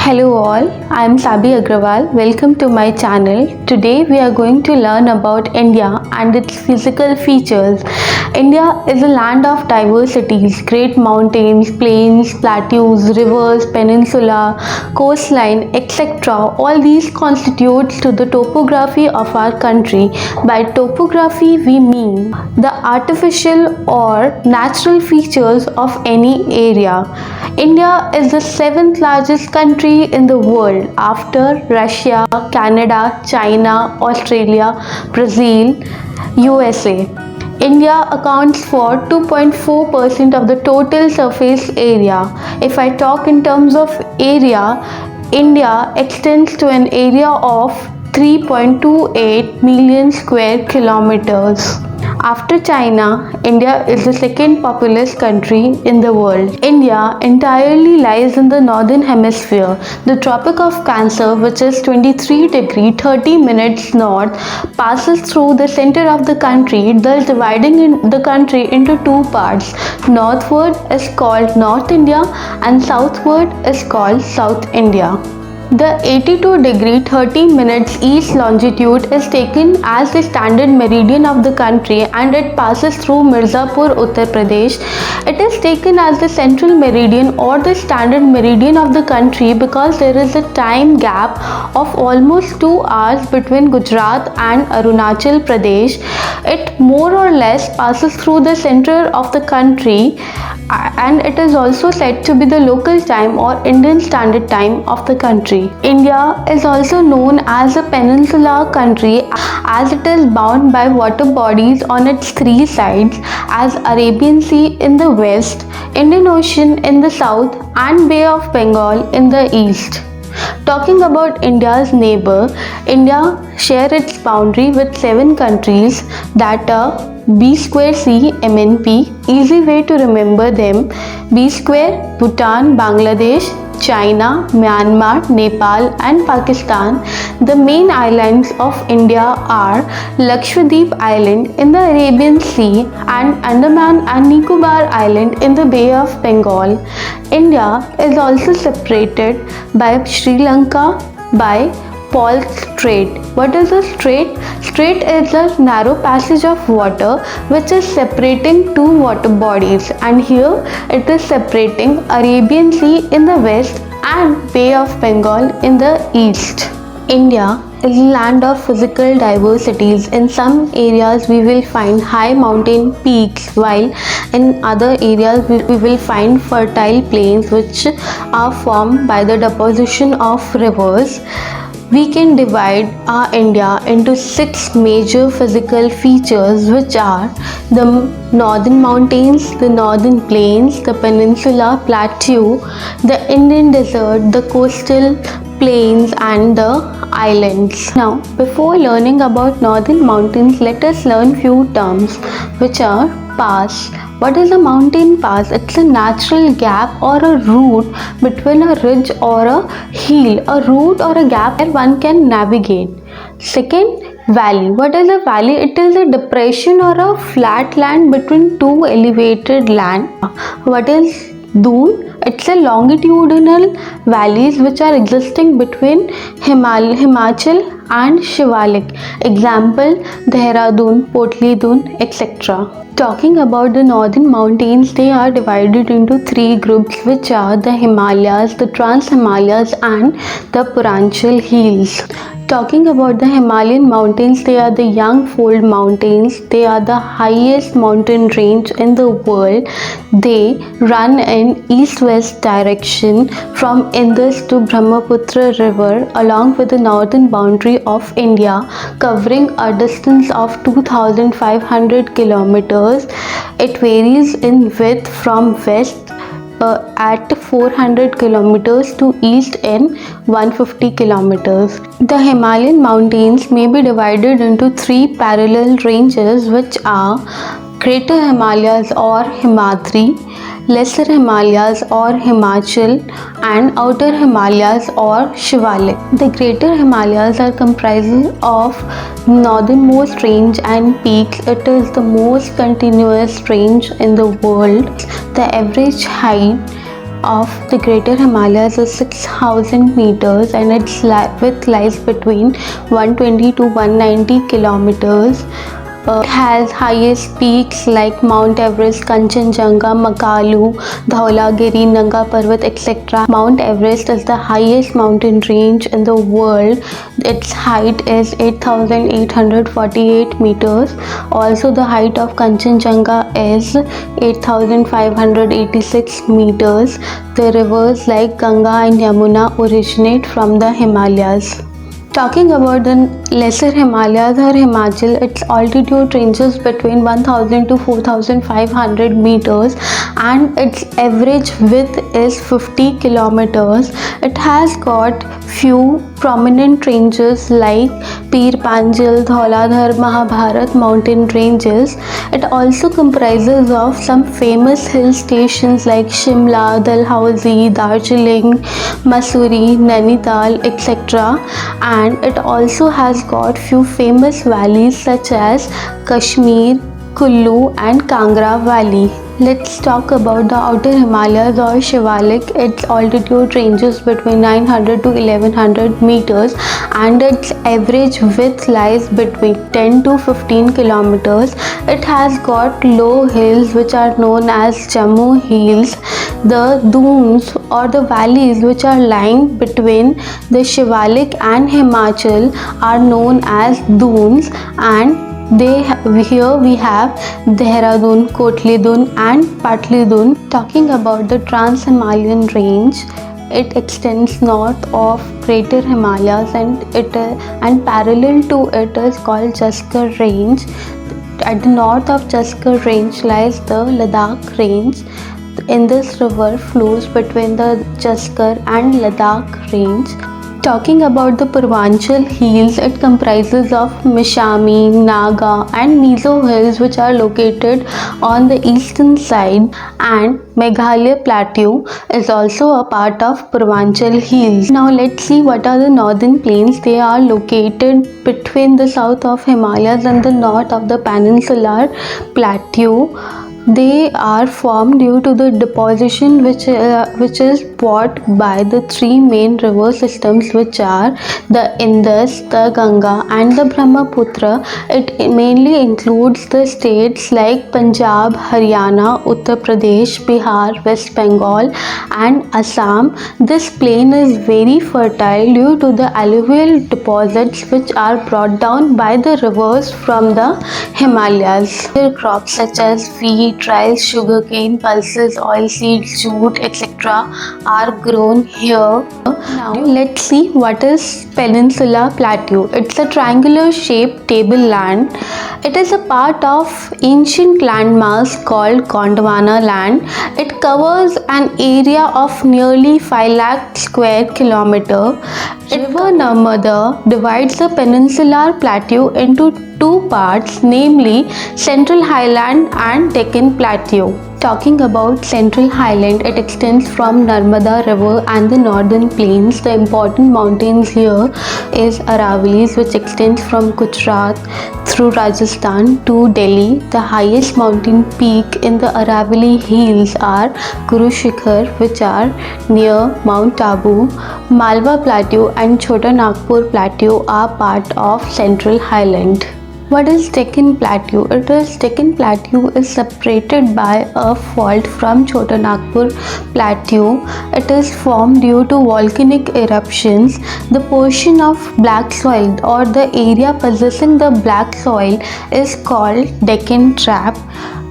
Hello all, I am Sabi Agrawal. Welcome to my channel. Today we are going to learn about India and its physical features. India is a land of diversities, great mountains, plains, plateaus, rivers, peninsula, coastline, etc. All these constitute to the topography of our country. By topography we mean the artificial or natural features of any area. India is the seventh largest country in the world after Russia, Canada, China, Australia, Brazil, USA. India accounts for 2.4% of the total surface area. If I talk in terms of area, India extends to an area of 3.28 million square kilometers. After China, India is the second populous country in the world. India entirely lies in the northern hemisphere. The Tropic of Cancer, which is 23 degree 30 minutes north, passes through the center of the country, thus dividing the country into two parts. Northward is called North India and southward is called South India. The 82 degree 30 minutes east longitude is taken as the standard meridian of the country and it passes through Mirzapur, Uttar Pradesh. It is taken as the central meridian or the standard meridian of the country because there is a time gap of almost 2 hours between Gujarat and Arunachal Pradesh. It more or less passes through the center of the country and it is also said to be the local time or Indian Standard Time of the country. India is also known as a peninsular country as it is bound by water bodies on its three sides as Arabian Sea in the west, Indian Ocean in the south and Bay of Bengal in the east. Talking about India's neighbor, India shares its boundary with 7 countries that are B square C MNP. Easy way to remember them: B square Bhutan, Bangladesh, China, Myanmar, Nepal and Pakistan. The main islands of India are Lakshadweep Island in the Arabian Sea and Andaman and Nicobar Island in the Bay of Bengal. India is also separated by Sri Lanka by Paul Strait. What is a strait? Strait is a narrow passage of water which is separating two water bodies, and here it is separating Arabian Sea in the west and Bay of Bengal in the east. India is a land of physical diversities. In some areas we will find high mountain peaks, while in other areas we will find fertile plains which are formed by the deposition of rivers. We can divide our India into 6 major physical features, which are the northern mountains, the northern plains, the peninsular plateau, the Indian desert, the coastal plains and the islands. Now, before learning about northern mountains, let us learn few terms which are pass. What is a mountain pass? It's a natural gap or a route between a ridge or a hill, a route or a gap where one can navigate. Second, valley. What is a valley? It is a depression or a flat land between two elevated land. What is Doon? It's a longitudinal valleys which are existing between Himachal and Shivalik. Example, Dehradun, Potli Doon, etc. Talking about the northern mountains, they are divided into 3 groups, which are the Himalayas, the Trans-Himalayas and the Puranchal Hills. Talking about the Himalayan mountains, they are the Young-Fold mountains. They are the highest mountain range in the world. They run in east-west direction from Indus to Brahmaputra river along with the northern boundary of India, covering a distance of 2,500 kilometers. It varies in width from west at 400 kilometers to east in 150 kilometers. The Himalayan mountains may be divided into 3 parallel ranges, which are Greater Himalayas or Himadri, Lesser Himalayas or Himachal and Outer Himalayas or Shivalik. The Greater Himalayas are comprised of northernmost range and peaks. It is the most continuous range in the world. The average height of the Greater Himalayas is 6,000 meters and its width lies between 120 to 190 kilometers. It has highest peaks like Mount Everest, Kanchenjunga, Makalu, Dhaulagiri, Nanga Parvat, etc. Mount Everest is the highest mountain range in the world. Its height is 8,848 meters. Also, the height of Kanchenjunga is 8,586 meters. The rivers like Ganga and Yamuna originate from the Himalayas. Talking about the lesser Himalayas or Himachal, its altitude ranges between 1000 to 4500 meters and its average width is 50 kilometers. It has got few prominent ranges like Pir Panjal, Dhauladhar, Mahabharat mountain ranges. It also comprises of some famous hill stations like Shimla, Dalhousie, Darjeeling, Mussoorie, Nainital, etc. And it also has got few famous valleys such as Kashmir, Kullu and Kangra Valley. Let's talk about the outer Himalayas or Shivalik. Its altitude ranges between 900 to 1100 meters and its average width lies between 10 to 15 kilometers. It has got low hills which are known as Jammu Hills. The dunes or the valleys which are lying between the Shivalik and Himachal are known as dunes, and here we have Dehradun, Kotli and Patli. Talking about the Trans-Himalayan range, it extends north of Greater Himalayas and parallel to it is called Jaskar range. At the north of Jaskar range lies the Ladakh range. In this river flows between the Jaskar and Ladakh range. Talking about the Purvanchal Hills, it comprises of Mishami, Naga and Mizo Hills which are located on the eastern side, and Meghalaya Plateau is also a part of Purvanchal Hills. Now let's see what are the northern plains. They are located between the south of Himalayas and the north of the Peninsular Plateau. They are formed due to the deposition which is brought by the three main river systems which are the Indus, the Ganga and the Brahmaputra. It mainly includes the states like Punjab, Haryana, Uttar Pradesh, Bihar, West Bengal and Assam. This plain is very fertile due to the alluvial deposits which are brought down by the rivers from the Himalayas. Crops such as wheat, rice, sugarcane, pulses, oilseeds, jute, etc. are grown here. Now let's see what is Peninsula Plateau. It's a triangular shaped tableland. It is a part of ancient landmass called Gondwana land. It covers an area of nearly 5 lakh square kilometer. River Narmada divides the peninsular plateau into two parts, namely Central Highland and Deccan Plateau. Talking about Central Highland, it extends from Narmada River and the northern plains. The important mountains here is Aravallis, which extends from Gujarat through Rajasthan to Delhi. The highest mountain peak in the Aravalli Hills are Guru Shikhar, which are near Mount Abu. Malwa Plateau and Chota Nagpur Plateau are part of Central Highland. What is Deccan Plateau? Deccan Plateau is separated by a fault from Chota Nagpur Plateau. It is formed due to volcanic eruptions. The portion of black soil or the area possessing the black soil is called Deccan Trap.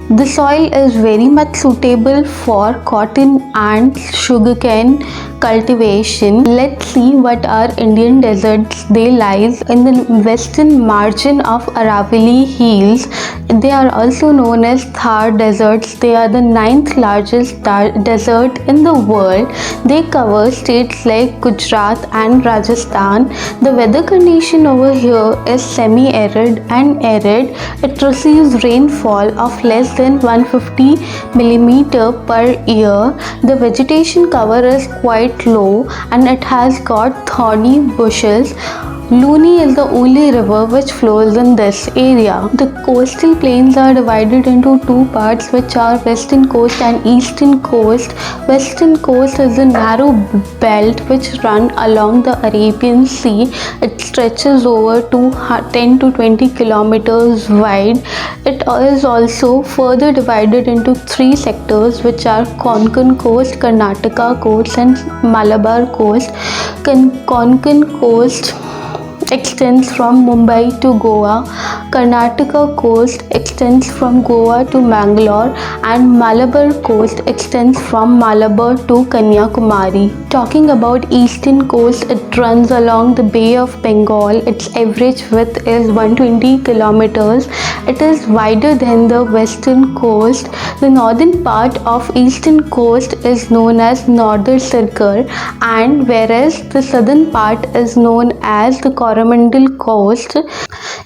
The soil is very much suitable for cotton and sugarcane cultivation. Let's see what are Indian deserts. They lies in the western margin of Aravalli Hills. They are also known as Thar deserts. They are the 9th largest desert in the world. They cover states like Gujarat and Rajasthan. The weather condition over here is semi-arid and arid. It receives rainfall of less than 150 millimeter per year. The vegetation cover is quite low and it has got thorny bushes. Luni is the only river which flows in this area. The coastal plains are divided into two parts, which are western coast and eastern coast. Western coast is a narrow belt which runs along the Arabian Sea. It stretches over to 10 to 20 kilometers wide. It is also further divided into three sectors, which are Konkan coast, Karnataka coast and Malabar coast. Konkan coast extends from Mumbai to Goa. Karnataka coast extends from Goa to Mangalore, and Malabar coast extends from Malabar to Kanyakumari. Talking about eastern coast, it runs along the Bay of Bengal. Its average width is 120 kilometers. It is wider than the western coast. The northern part of eastern coast is known as Northern Circle, and whereas the southern part is known as the Coromandel coast.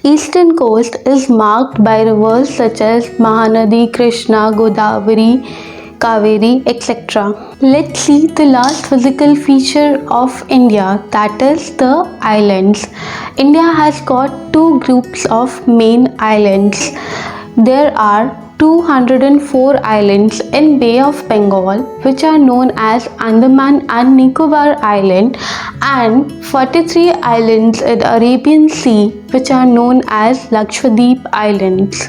Eastern coast is marked by rivers such as Mahanadi, Krishna, Godavari, Kaveri, etc. Let's see the last physical feature of India, that is the islands. India has got two groups of main islands. There are 204 islands in Bay of Bengal, which are known as Andaman and Nicobar Island, and 43 islands in the Arabian Sea, which are known as Lakshadweep Islands.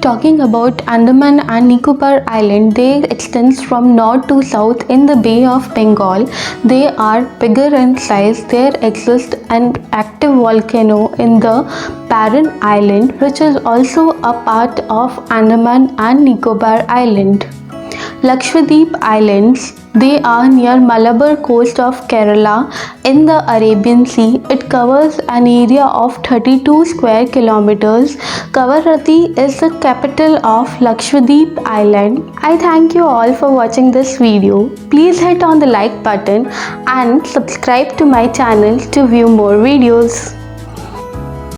Talking about Andaman and Nicobar Island, they extend from north to south in the Bay of Bengal. They are bigger in size. There exists an active volcano in the Barren Island, which is also a part of Andaman and Nicobar Island. Lakshadweep Islands, they are near Malabar coast of Kerala in the Arabian Sea. It covers an area of 32 square kilometers. Kavaratti is the capital of Lakshadweep Island. I thank you all for watching this video. Please hit on the like button and subscribe to my channel to view more videos.